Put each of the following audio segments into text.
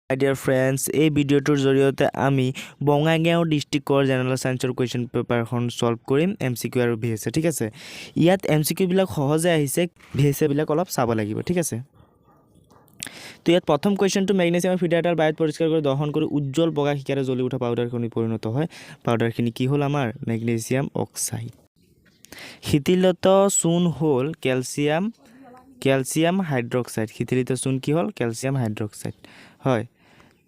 My dear friends, এই ভিডিওটোৰ জৰিয়তে আমি বঙাইগাঁও ডিস্ট্ৰিক্টৰ জেনেৰেল সায়েন্সৰ কোৱেশ্চন পেপাৰখন সলভ কৰিম এমসিকিউ আৰু ভিএছএ ঠিক আছে ইয়াত এমসিকিউ বিলাক সহজে আহিছে ভিএছএ বিলাক অলপ চাব লাগিব ঠিক আছে তো ইয়াত প্ৰথম কোৱেশ্চনটো ম্যাগনেসিয়াম ফিডাৰ এটাৰ বায়ুত পৰিষ্কাৰ কৰি দহন কৰি উজ্জ্বল বগা শিকাৰে জ্বলি উঠা পাউডাৰখিনি পৰিণত হয় পাউডাৰখিনি কি হ'ল আমাৰ ম্যাগনেসিয়াম অক্সাইড শিথিলত চূন হ'ল ক্যালসিয়াম হাইড্ৰক্সাইড শিথিলিত চূন কি হ'ল ক্যালসিয়াম হাইড্ৰক্সাইড হয়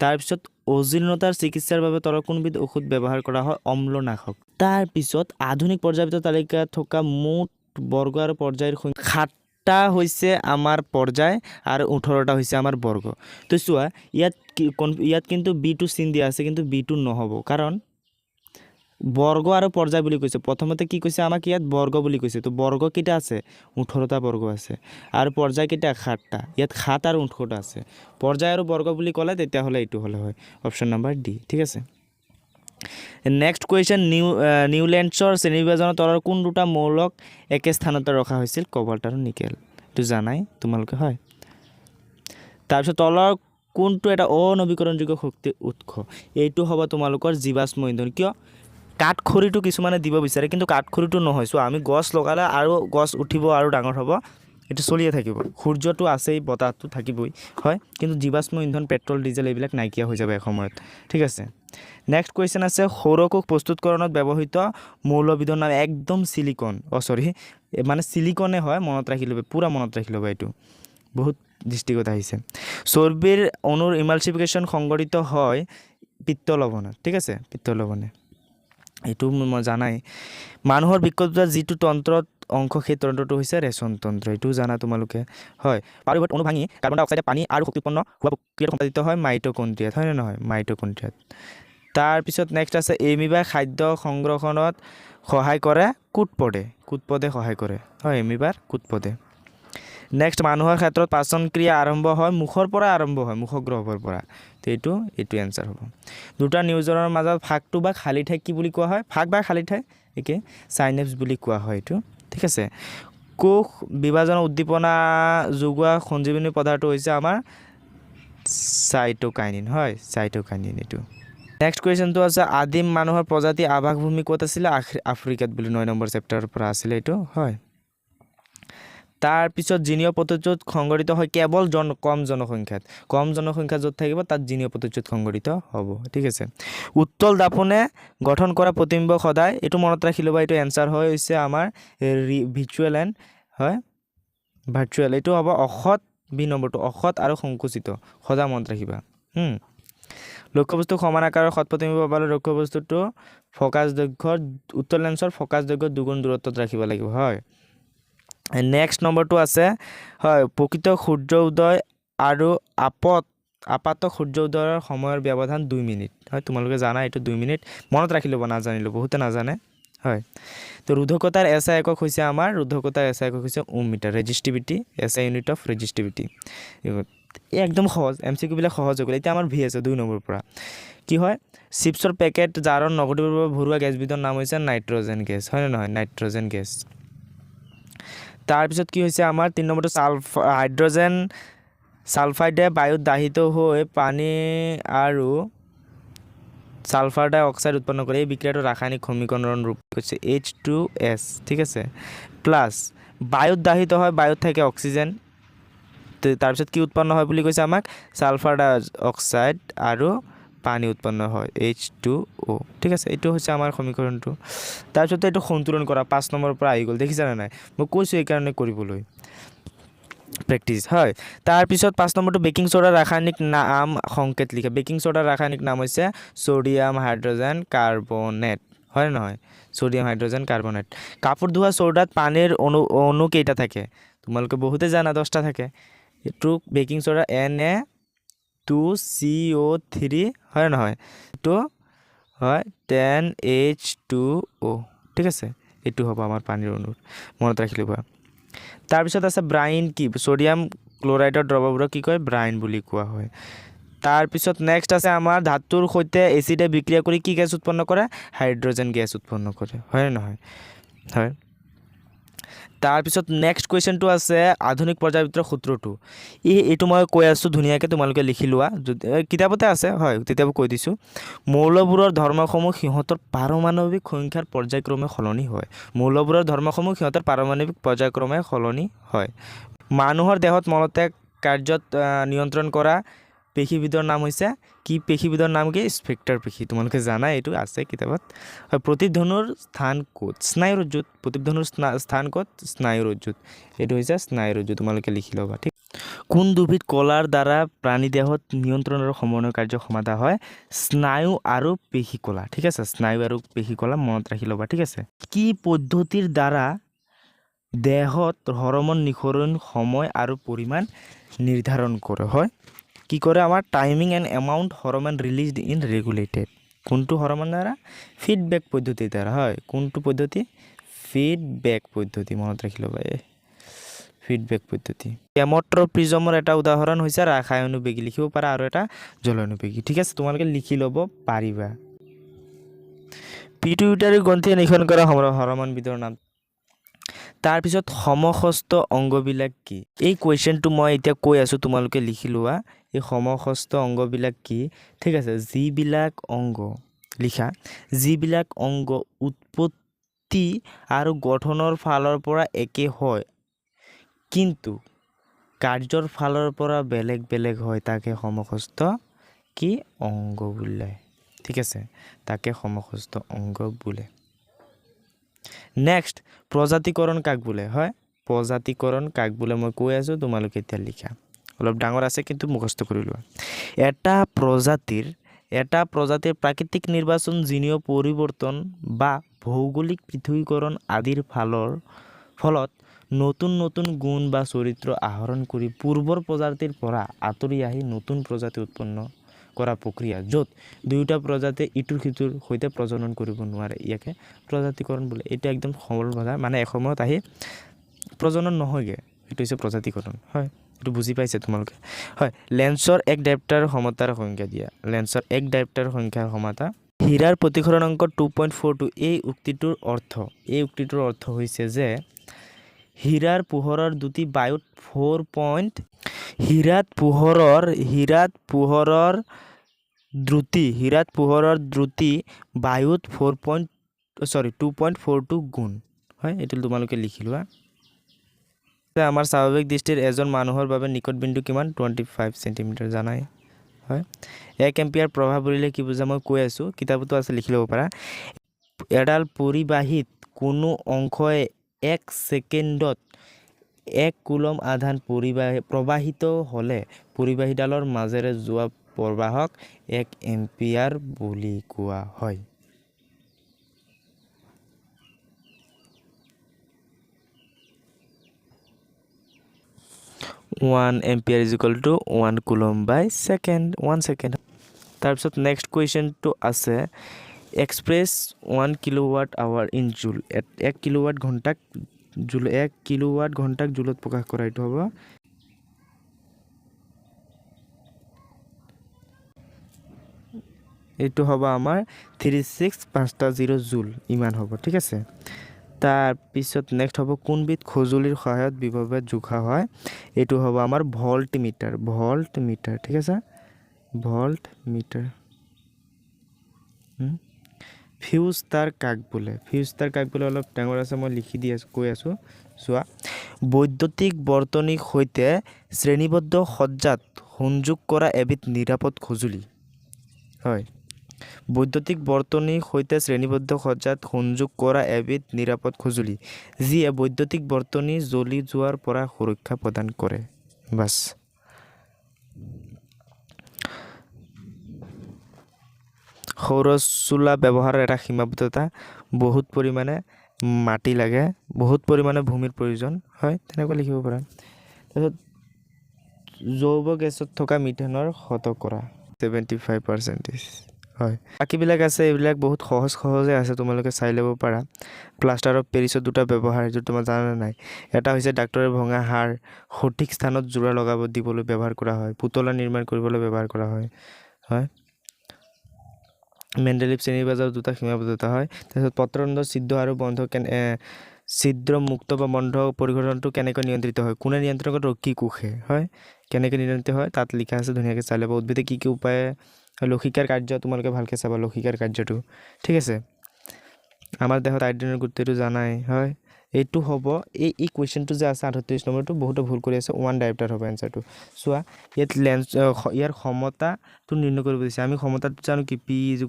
তাৰ পিছত অজিৰ্ণতাৰ চিকিৎসাৰ বাবে তলৰ কোনবিধ ঔষধ ব্যৱহাৰ কৰা হয় অম্লনাশক তাৰ পিছত আধুনিক পৰ্যায়বিত তালিকাত থকা মুঠ বৰ্গ আৰু পৰ্যায়ৰ সংখ্যা 7টা হৈছে আমাৰ পৰ্যায় আৰু 18টা হৈছে আমাৰ বৰ্গ তো চোৱা ইয়াত কিন্তু বি2 চিন দিয়া আছে কিন্তু বি2 নহব কাৰণ বৰ্গ আৰু পৰ্যায় বুলি কৈছে প্ৰথমতে কি কৈছে আমাক ইয়াত বৰ্গ বুলি কৈছে তো বৰ্গ কিটা আছে 18টা বৰ্গ আছে আৰু পৰ্যায় কিটা 7টা ইয়াত 7 আৰু 18টা আছে পৰ্যায় আৰু বৰ্গ বুলি ক'লে তেতিয়া হলে এইটো হলে হয় অপচন নাম্বাৰ ডি ঠিক আছে নেক্সট কোৱেশ্চন নিউল্যান্ডছৰ শ্ৰেণীবিভাজনৰ তলৰ কোন দুটা মৌলক একে স্থানত ৰখা হৈছিল কোবাল্ট আৰু নিকেল তো জানাই তোমালোকে হয় তাৰপিছত তলৰ কোনটো এটা অনবীকৰণযোগ্য শক্তিৰ উৎস এইটো হ'ব তোমালোকৰ জীৱাশ্ম ইন্ধন কিয় কাঠখৰিটো কিছুমানে দিব বিচাৰে কিন্তু কাঠখৰিটো নহয় সো আমি গছ লগালে আৰু গছ উঠিব আৰু ডাঙৰ হ'ব এটো চলিয়ে থাকিব সূৰ্যটো আছেই বতাহটো থাকিবই হয় কিন্তু জীৱাশ্ম ইন্ধন পেট্ৰল ডিজেল এইবিলাক নাইকিয়া হৈ যাবে সময়ত ঠিক আছে নেক্সট কোৱেশ্চন আছে সৌৰকোষ প্ৰস্তুতকৰণত ব্যৱহৃত মৌলবিধৰ নাম একদম সিলিকন মানে সিলিকনে হয় মনত ৰাখি লবে পুৰা মনত ৰাখি লবে এটো বহুত দৃষ্টিগত আহিছে চৰ্বিৰ অণুৰ ইমালসিফিকেশন সংঘটিত হয় পিত্ত লৱণত ঠিক আছে পিত্ত লৱণে এইটো মই জানাই মানুহৰ বিকল্পতা যিটো তন্ত্ৰত অংশ সেই তন্ত্ৰটো হৈছে ৰেচন তন্ত্ৰ এইটো জানা তোমালোকে হয় পাৰিবত অণু ভাঙি কাৰ্বন ডাই অক্সাইডে পানী আৰু শক্তি উৎপন্ন হোৱা প্ৰক্ৰিয়াত সম্পাদিত হয় মাইটোকন্ড্ৰিয়াত হয় নে নহয় মাইটোকন্ড্ৰিয়াত তাৰ পিছত নেক্সট আছে এমিবা খাদ্য সংগ্ৰহণত সহায় কৰে কুটপদে সহায় কৰে হয় এমিবাৰ কুটপদে নেক্সট মানুহৰ ক্ষেত্ৰত পাচন ক্ৰিয়া আৰম্ভ হয় মুখৰ পৰা আৰম্ভ হয় মুখগ্ৰহৰ পৰা তো এইটো এনসাৰ হ'ব দুটা নিউজনৰ মাজত ফাকটো বা খালি ঠাই কি বুলি কোৱা হয় ফাক বা খালি ঠাই একে সাইনেপস বুলি কোৱা হয় এইটো ঠিক আছে কোষ বিভাজন উদ্দীপনা যোগোৱা সঞ্জীৱনী পদাৰ্থ হৈছে আমাৰ সাইটোকাইনিন হয় সাইটোকাইনিন এইটো নেক্সট কোৱেশ্চনটো আছে আদিম মানুহৰ প্ৰজাতি আৱাসভূমি ক'ত আছিল আফ্ৰিকাত বুলি 9 নম্বৰ চেপ্টাৰৰ পৰা আছিল এইটো হয় তাৰ পিছত জিনীয় পদ্ধতিত সংঘটিত হয় কেৱল কম জনসংখ্যা য'ত থাকিব তাত জিনীয় পদ্ধতিত সংঘটিত হ'ব ঠিক আছে উত্তল দাপনে গঠন কৰা প্ৰতিবিম্ব সদায় এইটো মনত ৰাখি লবা এইটো এনসাৰ হৈছে আমাৰ ভাৰ্চুৱেল এইটো হ'ব অসৎ বি নম্বৰটো অসৎ আৰু সংকুচিত সদা মনত ৰাখিবা লক্ষ্যবস্তু সমান আকাৰৰ সৎ প্ৰতিবিম্ব পালে লক্ষ্যবস্তুটো ফোকাস দৈৰ্ঘ্য উত্তল লেন্সৰ ফোকাস দৈৰ্ঘ্য দুগুণ দূৰত্বত ৰাখিব লাগিব হয় নেক্সট নম্বৰটো আছে হয় প্ৰকৃত সূৰ্য উদয় আৰু আপাত সূৰ্য উদয়ৰ সময়ৰ ব্যৱধান 2 মিনিট হয় তোমালোকে জানা এইটো 2 মিনিট মনত ৰাখি লব নাজানিলো বহুতে নাজানে হয় তো ৰুদ্ধকতাৰ এসআই একক হৈছে আমাৰ ৰুদ্ধকতাৰ এসআই একক হৈছে ওম মিটাৰ ৰেজিস্টিভিটি এসআই ইউনিট অফ ৰেজিস্টিভিটি একদম সহজ এমসিকিউ বিলাক সহজ হৈ গ'ল এতিয়া আমাৰ ভি আছে 2 নম্বৰ পৰা কি হয় চিপছৰ পেকেট জাৰৰ নগদীভাৱে ভৰুৱা গেছবিধৰ নাম হৈছে নাইট্ৰজেন গেছ হয় নে নহয় নাইট্ৰজেন গেছ তাৰ পিছত কি হৈছে আমাৰ 3 নম্বৰটো হাইড্ৰজেন সালফাইডে বায়ুত দাহিত হৈ পানী আৰু সালফাৰ ডাই অক্সাইড উৎপন্ন কৰে এই বিক্ৰিয়াটো ৰাসায়নিক সমীকৰণৰ ৰূপ হৈছে H2S ঠিক আছে প্লাস বায়ুত দাহিত হয় বায়ুত থাকে অক্সিজেন তাৰ পিছত কি উৎপন্ন হয় বুলি কৈছে আমাক সালফাৰ ডাই অক্সাইড আৰু পানী উৎপন্ন হয় H2O ঠিক আছে এইটো হৈছে আমাৰ সমীকৰণটো তাৰ পিছত এইটো সন্তুলন কৰা 5 নম্বৰ পৰা আহি গ'ল দেখিছা না নাই মই কৈছো এই কাৰণে কৰিবলৈ প্ৰেক্টিস হয় তাৰ পিছত 5 নম্বৰটো বেকিং সোডাৰ ৰাসায়নিক নাম সংকেত লিখা বেকিং সোডাৰ ৰাসায়নিক নাম হৈছে সোডিয়াম হাইড্ৰোজেন কাৰ্বনেট হয় নহয় সোডিয়াম হাইড্ৰোজেন কাৰ্বনেট কাপোৰ ধোৱা সোডাত পানীৰ অণু কেইটা থাকে তোমালোকে বহুতে জানা 10টা থাকে এটো বেকিং সোডা Na2CO3 হয় নহয় তো হয় 10H2O ঠিক আছে এটো হ'ব আমাৰ পানীৰ অণু মনত ৰাখি লবা তাৰ পিছত আছে ব্ৰাইন কি সোডিয়াম ক্লোৰাইডৰ দ্ৰৱবোৰক কি কয় ব্ৰাইন বুলি কোৱা হয় তাৰ পিছত নেক্সট আছে আমাৰ ধাতুৰ সৈতে এসিডে বিক্ৰিয়া কৰি কি গেছ উৎপন্ন কৰে হাইড্ৰোজেন গেছ উৎপন্ন কৰে হয় নহয় হয় তাৰপিছত নেক্সট কুৱেশ্যনটো আছে আধুনিক পৰ্যায়বৃত্তৰ সূত্ৰটো এইটো মই কৈ আছোঁ ধুনীয়াকৈ তোমালোকে লিখি লোৱা কিতাপতে আছে হয় তেতিয়াও কৈ দিছোঁ মৌলবোৰৰ ধৰ্মসমূহ সিহঁতৰ পাৰমাণৱিক সংখ্যাৰ পৰ্যায়ক্ৰমে সলনি হয় মৌলবোৰৰ ধৰ্মসমূহ সিহঁতৰ পাৰমাণৱিক পৰ্যায়ক্ৰমে সলনি হয় মানুহৰ দেহত মলত্যাগ কাৰ্যত নিয়ন্ত্ৰণ কৰা পেশীবিধৰ নাম হৈছে কি পেশীবিধৰ নাম কি স্ফেক্টাৰ পেশী তোমালোকে জানা এইটো আছে কিতাপত হয় প্ৰতিধ্বনুৰ স্থান ক'ত স্নায়ুৰজ্জুত প্ৰতিধ্বনুৰ স্থান ক'ত স্নায়ুৰজ্জুত এইটো হৈছে স্নায়ুৰজ্জু তোমালোকে লিখি ল'বা ঠিক কোন দুবিধ কলাৰ দ্বাৰা প্ৰাণীদেহত নিয়ন্ত্ৰণ আৰু সমন্বয় কাৰ্য সমাধা হয় স্নায়ু আৰু পেশী কলা ঠিক আছে স্নায়ু আৰু পেশী কলা মনত ৰাখি ল'বা ঠিক আছে কি পদ্ধতিৰ দ্বাৰা দেহত হৰমন নিঃসৰণ সময় আৰু পৰিমাণ নিৰ্ধাৰণ কৰে হয় কি কৰে আমাৰ timing and amount hormone released in regulated কোনটো হৰমন দ্বাৰা ফিডবেক পদ্ধতিৰ দ্বাৰা হয় কোনটো পদ্ধতি ফিডবেক পদ্ধতি মনত ৰাখি ল'বা ফিডবেক পদ্ধতি কেমট্ৰপ্ৰিজমৰ এটা উদাহৰণ হৈছে ৰাসায়নিক লিখিব পাৰা আৰু এটা জলনুবেগী ঠিক আছে তোমালোকে লিখি ল'ব পাৰিবা পিটুইটাৰী গ্ৰন্থিয়ে নিৰীক্ষণ কৰা হৰমনবিধৰ নাম তাৰপিছত সমহস্ত অংগবিলাক কি এই কুৱেশ্যনটো মই এতিয়া কৈ আছোঁ তোমালোকে লিখি লোৱা এই সমহস্ত অংগবিলাক কি ঠিক আছে যিবিলাক অংগ লিখা যিবিলাক অংগ উৎপত্তি আৰু গঠনৰ ফালৰ পৰা একে হয় কিন্তু কাৰ্যৰ ফালৰ পৰা বেলেগ বেলেগ হয় তাকে সমহস্ত কি অংগ বোলে ঠিক আছে তাকে সমহস্ত অংগ বোলে নেক্সট প্ৰজাতিকৰণ কাক বোলে হয় প্ৰজাতিকৰণ কাক বোলে মই কৈ আছোঁ তোমালোকে এতিয়া লিখা অলপ ডাঙৰ আছে কিন্তু মুখস্থ কৰি লোৱা এটা প্ৰজাতিৰ প্ৰাকৃতিক নিৰ্বাচন জিনীয় পৰিৱৰ্তন বা ভৌগোলিক পৃথকীকৰণ আদিৰ ফলত নতুন নতুন গুণ বা চৰিত্ৰ আহৰণ কৰি পূৰ্বৰ প্ৰজাতিৰ পৰা আঁতৰি আহি নতুন প্ৰজাতি উৎপন্ন কৰা প্ৰক্ৰিয়া য'ত দুয়োটা প্ৰজাতিয়ে ইটোৰ সিটোৰ সৈতে প্ৰজনন কৰিব নোৱাৰে ইয়াকে প্ৰজাতিকৰণ বোলে এইটো একদম সৰল ভাষা মানে এসময়ত আহি প্ৰজনন নহয়গৈ এইটো হৈছে প্ৰজাতিকৰণ হয় এইটো বুজি পাইছে তোমালোকে হয় লেন্সৰ এক ডায়েপ্টাৰ সমতাৰ সংখ্যা দিয়া লেন্সৰ এক ডায়েপ্টাৰ সংখ্যাৰ সমতা হীৰাৰ প্ৰতিসৰণ অংক 2.42 এই উক্তিটোৰ অৰ্থ হৈছে যে হীৰাৰ পোহৰৰ দ্ৰুতি বায়ুত 2.42 গুণ হয় এইটো তোমালোকে লিখি লোৱা আমাৰ স্বাভাৱিক দৃষ্টিৰ এজন মানুহৰ বাবে নিকট বিন্দু কিমান 25 সেন্টিমিটাৰ জানাই হয় 1 এম্পিয়াৰ প্ৰভাৱ বুলিলে কি বুজা মই কৈ আছোঁ কিতাপতো আছে লিখি ল'ব পাৰা এডাল পৰিবাহীত কোনো অংশই 1 ছেকেণ্ডত 1 কুলম আধান প্ৰবাহিত হ'লে পৰিবাহীডালৰ মাজেৰে যোৱা প্ৰবাহক 1 এম্পিয়াৰ বুলি কোৱা হয় 1 ampere is equal to 1 coulomb by second 1 second তাৰপিছত নেক্সট কুৱেশ্যনটো আছে এক্সপ্ৰেছ 1 কিলোৱাট আৱাৰ ইন জুল 1 কিলোৱাট ঘণ্টাক জুলত প্ৰকাশ কৰা এইটো হ'ব এইটো হ'ব আমাৰ 3650 জুল ইমান হ'ব ঠিক আছে তাৰপিছত নেক্সট হ'ব কোনবিধ সঁজুলিৰ সহায়ত বিভৱ জোখা হয় এইটো হ'ব আমাৰ ভল্ট মিটাৰ ঠিক আছে ভল্ট মিটাৰ ফিউজ তাৰ কাক বোলে অলপ ডাঙৰ আছে মই লিখি দি আছোঁ কৈ আছোঁ চোৱা বৈদ্যুতিক বৰ্তনীৰ সৈতে শ্ৰেণীবদ্ধ সজ্জাত সংযোগ কৰা এবিধ নিৰাপদ সঁজুলি হয় বৈদ্যুতিক বৰ্তনীৰ সৈতে শ্ৰেণীবদ্ধ সজ্জাত সংযোগ কৰা এবিধ নিৰাপদ সঁজুলি যিয়ে বৈদ্যুতিক বৰ্তনী জ্বলি যোৱাৰ পৰা সুৰক্ষা প্ৰদান কৰে বাছ সৌৰ চুলা ব্যৱহাৰৰ এটা সীমাবদ্ধতা বহুত পৰিমাণে মাটি লাগে বহুত পৰিমাণে ভূমিৰ প্ৰয়োজন হয় তেনেকৈ লিখিব পাৰা তাৰপিছত জৈৱ গেছত থকা মিথেনৰ শতকৰা 75% হয় বাকীবিলাক আছে এইবিলাক বহুত সহজে আছে তোমালোকে চাই ল'ব পাৰা প্লাষ্টাৰ অফ পেৰিছৰ দুটা ব্যৱহাৰ যিটো তোমাৰ জানা নাই এটা হৈছে ডাক্তৰে ভঙা হাড় সঠিক স্থানত জোৰা দিবলৈ ব্যৱহাৰ কৰা হয় পুতলা নিৰ্মাণ কৰিবলৈ ব্যৱহাৰ কৰা হয় মেণ্ডেলিভ শ্ৰেণীবাজৰ দুটা সীমাবদ্ধতা হয় তাৰপিছত পত্ৰৰন্ধ্ৰ ছিদ্ৰ আৰু বন্ধ ছিদ্ৰ মুক্ত বা বন্ধ পৰিঘটনটো কেনেকৈ নিয়ন্ত্ৰিত হয় কোনে নিয়ন্ত্ৰণ কৰে ৰক্ষী কোষে হয় কেনেকৈ নিয়ন্ত্ৰিত হয় তাত লিখা আছে ধুনীয়াকৈ চাই ল'ব উদ্ভিদে কি উপায়ে লৌকিকাৰ কাৰ্য তোমালোকে ভালকৈ চাবা লৌকিকাৰ কাৰ্যটো ঠিক আছে আমাৰ দেহত আয়ডিনৰ গুৰুত্বটো জানাই হয় এইটো হ'ব এই কুৱেশ্যনটো যে আছে 38 নম্বৰটো বহুতো ভুল কৰি আছে 1 ডায়োপ্টাৰ হ'ব এনসাৰটো চোৱা ইয়াত লেন্স ইয়াৰ ক্ষমতাটো নিৰ্ণয় কৰিব দিছে আমি ক্ষমতাটো জানো কি p =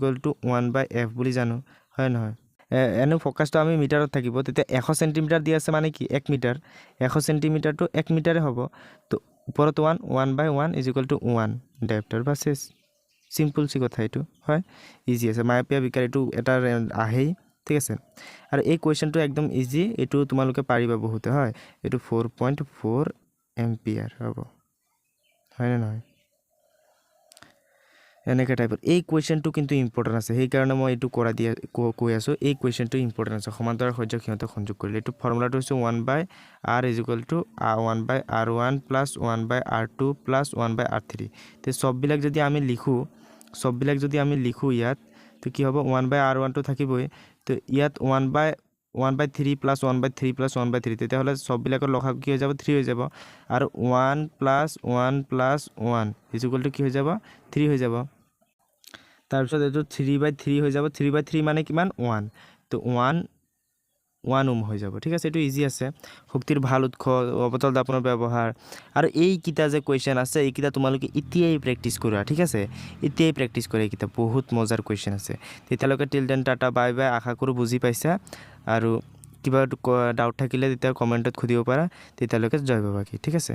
1/f বুলি জানো হয় নহয় এনে ফোকাসটো আমি মিটাৰত থাকিব তেতিয়া 100 সেন্টিমিটাৰ দি আছে মানে কি 1 মিটাৰ 100 সেন্টিমিটাৰটো 1 মিটাৰে হ'ব তো ওপৰত 1/1 = 1 ডায়োপ্টাৰ বাসেস সিম্পল সি কথা এইটো হয় ইজি আছে মায়াপিয়া বিকাৰ এইটো এটা আহেই ঠিক আছে আৰু এই কোৱেশ্চনটো একদম ইজি এইটো তোমালোকে পাৰিবা বহুত হয় এইটো 4.4 এম্পিয়াৰ হ'ব হয় না নহয় এনেকা টাইপৰ এই কোৱেশ্চনটো কিন্তু ইম্পৰ্টেন্ট আছে সেই কাৰণে মই এইটো কৰা দিয়া কৈ আছো এই কোৱেশ্চনটো ইম্পৰ্টেন্ট আছে সমান্তৰাল সহ্য ক্ষমতা সংযোগ কৰিলে এইটো ফৰ্মুলাটো হৈছে 1/r = 1/r1 + 1/r2 + 1/r3 তে সববিলাক যদি আমি লিখো ইয়াত তো কি হ'ব 1/r1 টো থাকিবই তো ইয়াত 1/3 + 1/3 + 1/3 তেতিয়া হলে সববিলাকৰ লসাগু কি হৈ যাব 3 হৈ যাব আৰু 1 + 1 + 1 = কি হৈ যাব 3 হৈ যাব তাৰ পিছত এটো 3/3 হৈ যাব 3/3 মানে কিমান 1 তো 1 ওম হৈ যাব ঠিক আছে এটো ইজি আছে শক্তিৰ ভাল উৎস অবতল দাপনৰ ব্যৱহাৰ আৰু এই কিটা যে কোৱেশ্চন আছে এই কিটা তোমালোকে ইতিয়াই প্ৰেক্টিস কৰা ঠিক আছে ইতিয়াই প্ৰেক্টিস কৰে কিটা বহুত মজাৰ কোৱেশ্চন আছে তেতিয়ালৈকে till then tata bye bye আশা কৰো বুজি পাইছা আৰু কিবা ডাউট থাকিলে তেতিয়া কমেন্টত খুদিব পাৰা তেতিয়ালৈকে জয় বাবা কি ঠিক আছে